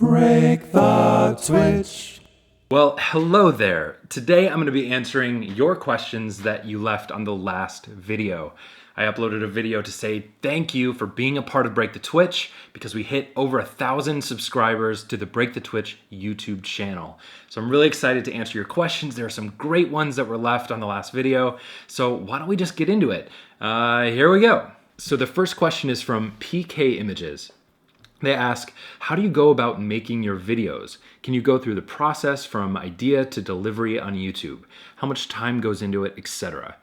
Break the Twitch. Well, hello there. Today I'm going to be answering your questions that you left on the last video. I uploaded a video to say thank you for being a part of Break the Twitch because we hit over 1,000 subscribers to the Break the Twitch YouTube channel. So I'm really excited to answer your questions. There are some great ones that were left on the last video. So why don't we just get into it? Here we go. So the first question is from PK Images. They ask, how do you go about making your videos? Can you go through the process from idea to delivery on YouTube? How much time goes into it, etc.?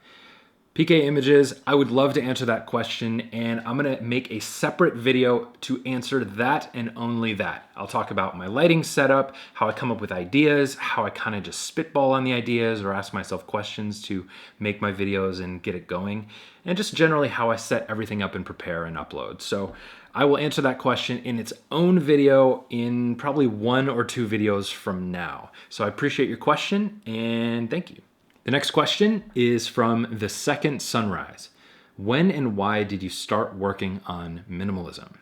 PK Images, I would love to answer that question, and I'm gonna make a separate video to answer that and only that. I'll talk about my lighting setup, how I come up with ideas, how I kind of just spitball on the ideas or ask myself questions to make my videos and get it going, and just generally how I set everything up and prepare and upload. So I will answer that question in its own video in probably 1 or 2 videos from now. So I appreciate your question and thank you. The next question is from The Second Sunrise. When and why did you start working on minimalism?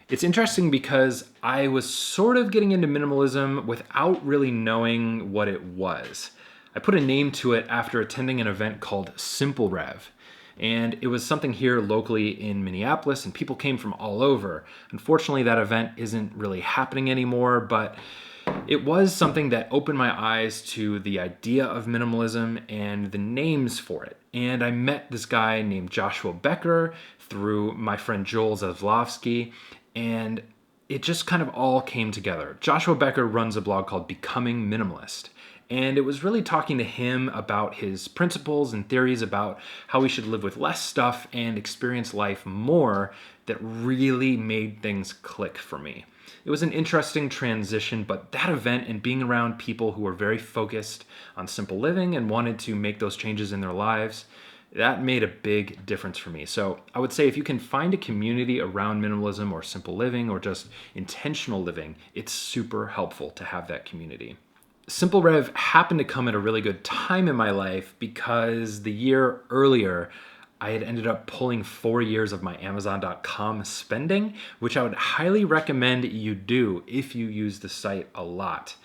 It's interesting because I was sort of getting into minimalism without really knowing what it was. I put a name to it after attending an event called Simple Rev. And it was something here locally in Minneapolis, and people came from all over. Unfortunately, that event isn't really happening anymore, but it was something that opened my eyes to the idea of minimalism and the names for it. And I met this guy named Joshua Becker through my friend Joel Zaslavsky, and it just kind of all came together. Joshua Becker runs a blog called Becoming Minimalist. And it was really talking to him about his principles and theories about how we should live with less stuff and experience life more that really made things click for me. It was an interesting transition, but that event and being around people who were very focused on simple living and wanted to make those changes in their lives, that made a big difference for me. So I would say if you can find a community around minimalism or simple living or just intentional living, it's super helpful to have that community. Simple Rev happened to come at a really good time in my life because the year earlier, I had ended up pulling 4 years of my Amazon.com spending, which I would highly recommend you do if you use the site a lot.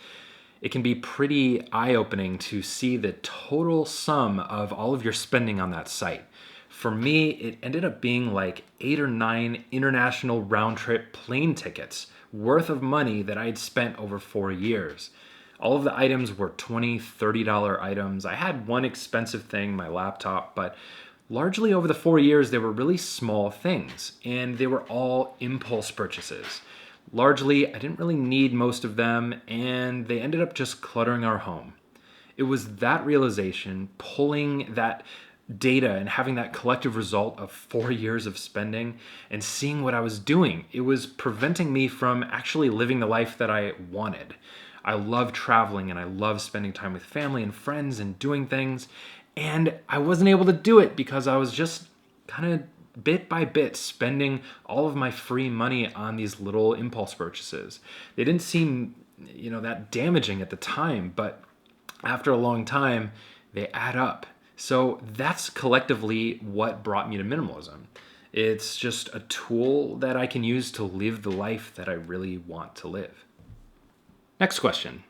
It can be pretty eye-opening to see the total sum of all of your spending on that site. For me, it ended up being like 8 or 9 international round-trip plane tickets worth of money that I had spent over 4 years. All of the items were $20, $30 items. I had one expensive thing, my laptop, but largely over the 4 years, they were really small things, and they were all impulse purchases. Largely, I didn't really need most of them, and they ended up just cluttering our home. It was that realization, pulling that data and having that collective result of 4 years of spending and seeing what I was doing. It was preventing me from actually living the life that I wanted. I love traveling and I love spending time with family and friends and doing things. And I wasn't able to do it because I was just kind of bit by bit spending all of my free money on these little impulse purchases. They didn't seem, that damaging at the time, but after a long time, they add up. So that's collectively what brought me to minimalism. It's just a tool that I can use to live the life that I really want to live. Next question.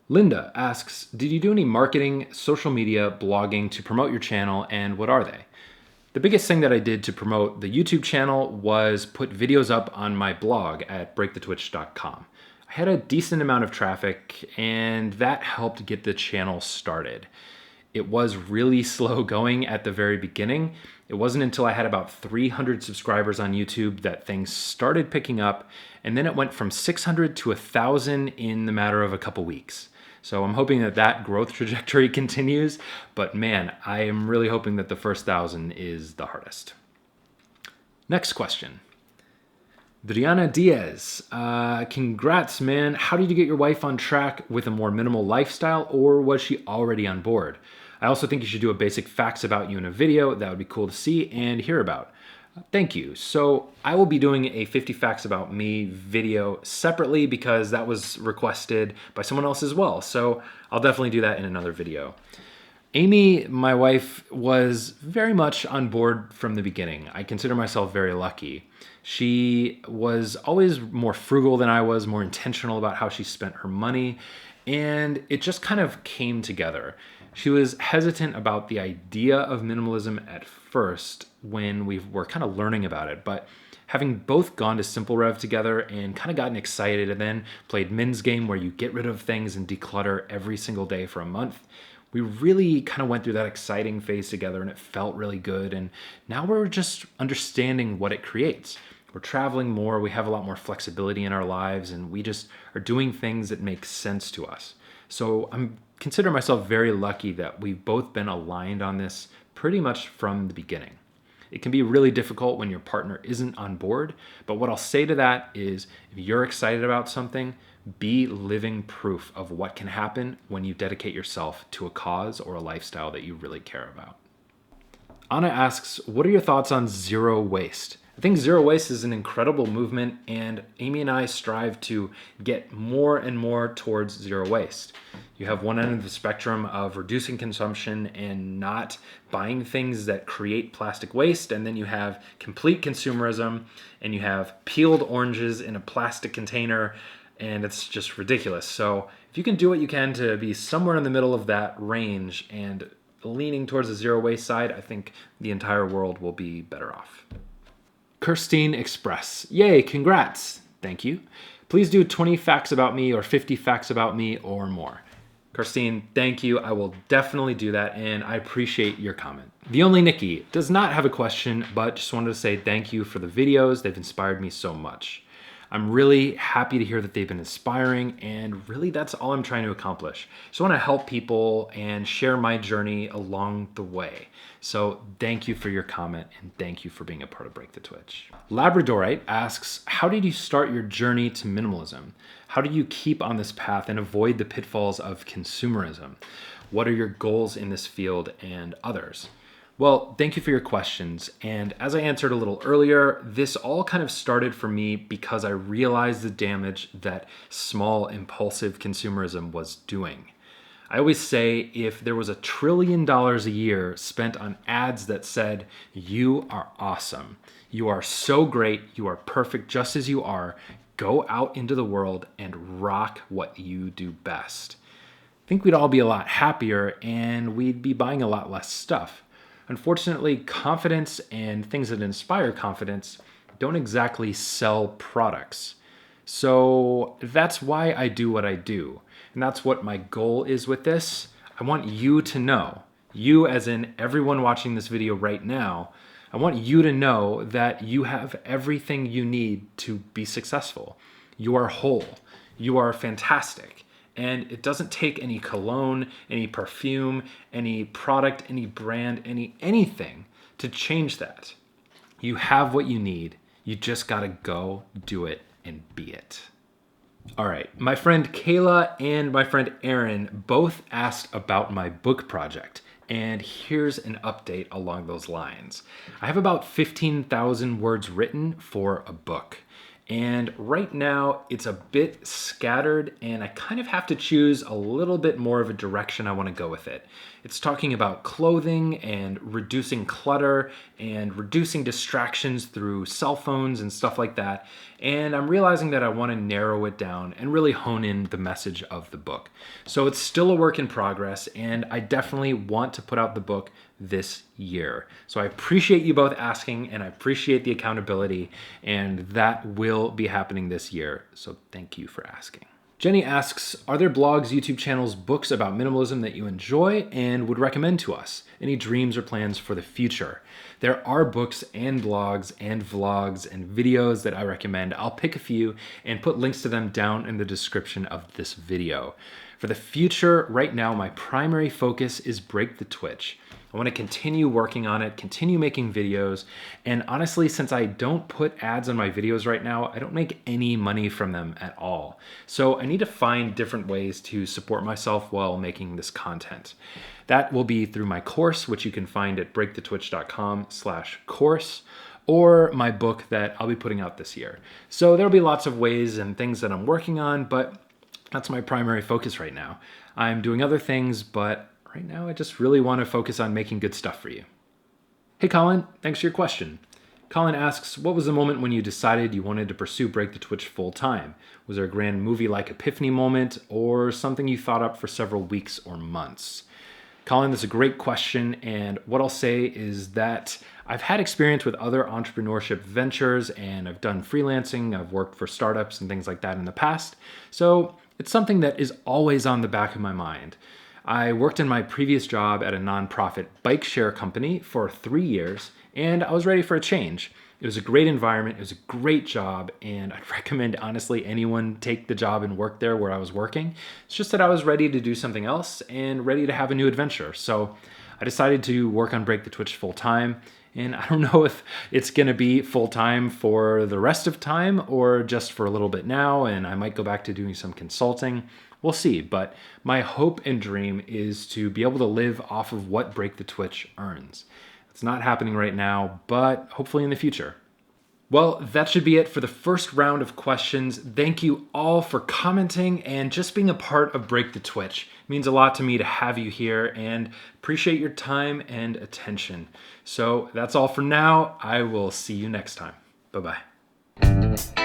Linda asks, did you do any marketing, social media, blogging to promote your channel, and what are they? The biggest thing that I did to promote the YouTube channel was put videos up on my blog at breakthetwitch.com. I had a decent amount of traffic, and that helped get the channel started. It was really slow going at the very beginning. It wasn't until I had about 300 subscribers on YouTube that things started picking up, and then it went from 600 to 1,000 in the matter of a couple weeks. So I'm hoping that that growth trajectory continues, but man, I am really hoping that the first 1,000 is the hardest. Next question. Brianna Diaz, congrats, man. How did you get your wife on track with a more minimal lifestyle, or was she already on board? I also think you should do a basic facts about you in a video. That would be cool to see and hear about. Thank you. So I will be doing a 50 facts about me video separately because that was requested by someone else as well. So I'll definitely do that in another video. Amy, my wife, was very much on board from the beginning. I consider myself very lucky. She was always more frugal than I was, more intentional about how she spent her money, and it just kind of came together. She was hesitant about the idea of minimalism at first when we were kind of learning about it, but having both gone to Simple Rev together and kind of gotten excited and then played Min's game where you get rid of things and declutter every single day for a month, we really kind of went through that exciting phase together and it felt really good. And now we're just understanding what it creates. We're traveling more, we have a lot more flexibility in our lives, and we just are doing things that make sense to us. So I'm consider myself very lucky that we've both been aligned on this pretty much from the beginning. It can be really difficult when your partner isn't on board, but what I'll say to that is if you're excited about something, be living proof of what can happen when you dedicate yourself to a cause or a lifestyle that you really care about. Anna asks, what are your thoughts on zero waste? I think zero waste is an incredible movement, and Amy and I strive to get more and more towards zero waste. You have one end of the spectrum of reducing consumption and not buying things that create plastic waste, and then you have complete consumerism, and you have peeled oranges in a plastic container, and it's just ridiculous. So if you can do what you can to be somewhere in the middle of that range and leaning towards the zero waste side, I think the entire world will be better off. Kirstine Express. Yay, congrats. Thank you. Please do 20 facts about me or 50 facts about me or more. Kirstine, thank you. I will definitely do that, and I appreciate your comment. The Only Nikki does not have a question, but just wanted to say thank you for the videos. They've inspired me so much. I'm really happy to hear that they've been inspiring, and really that's all I'm trying to accomplish. Just want to help people and share my journey along the way. So thank you for your comment, and thank you for being a part of Break the Twitch. Labradorite asks, how did you start your journey to minimalism? How do you keep on this path and avoid the pitfalls of consumerism? What are your goals in this field and others? Well, thank you for your questions. And as I answered a little earlier, this all kind of started for me because I realized the damage that small, impulsive consumerism was doing. I always say if there was $1 trillion a year spent on ads that said, you are awesome, you are so great, you are perfect just as you are, go out into the world and rock what you do best, I think we'd all be a lot happier and we'd be buying a lot less stuff. Unfortunately, confidence and things that inspire confidence don't exactly sell products. So that's why I do what I do. And that's what my goal is with this. I want you to know, you as in everyone watching this video right now, I want you to know that you have everything you need to be successful. You are whole. You are fantastic. And it doesn't take any cologne, any perfume, any product, any brand, anything to change that. You have what you need. You just gotta go do it and be it. All right, my friend Kayla and my friend Aaron both asked about my book project. And here's an update along those lines. I have about 15,000 words written for a book. And right now it's a bit scattered and I kind of have to choose a little bit more of a direction I want to go with it. It's talking about clothing and reducing clutter and reducing distractions through cell phones and stuff like that. And I'm realizing that I want to narrow it down and really hone in the message of the book. So it's still a work in progress and I definitely want to put out the book this year. So I appreciate you both asking and I appreciate the accountability, and that will be happening this year. So thank you for asking. Jenny asks, are there blogs, YouTube channels, books about minimalism that you enjoy and would recommend to us? Any dreams or plans for the future? There are books and blogs and vlogs and videos that I recommend. I'll pick a few and put links to them down in the description of this video. For the future, right now, my primary focus is Break the Twitch. I want to continue working on it, continue making videos, and honestly, since I don't put ads on my videos right now, I don't make any money from them at all. So I need to find different ways to support myself while making this content. That will be through my course, which you can find at breakthetwitch.com/course, or my book that I'll be putting out this year. So there'll be lots of ways and things that I'm working on, but that's my primary focus right now. I'm doing other things, but right now I just really want to focus on making good stuff for you. Hey Colin, thanks for your question. Colin asks, what was the moment when you decided you wanted to pursue Break the Twitch full time? Was there a grand movie-like epiphany moment or something you thought up for several weeks or months? Colin, that's a great question, and what I'll say is that I've had experience with other entrepreneurship ventures, and I've done freelancing, I've worked for startups and things like that in the past, so it's something that is always on the back of my mind. I worked in my previous job at a nonprofit bike share company for 3 years, and I was ready for a change. It was a great environment, it was a great job, and I'd recommend honestly anyone take the job and work there where I was working. It's just that I was ready to do something else and ready to have a new adventure. So I decided to work on Break the Twitch full time, and I don't know if it's gonna be full time for the rest of time or just for a little bit now, and I might go back to doing some consulting. We'll see, but my hope and dream is to be able to live off of what Break the Twitch earns. It's not happening right now, but hopefully in the future. Well, that should be it for the first round of questions. Thank you all for commenting and just being a part of Break the Twitch. It means a lot to me to have you here and appreciate your time and attention. So that's all for now. I will see you next time. Bye-bye.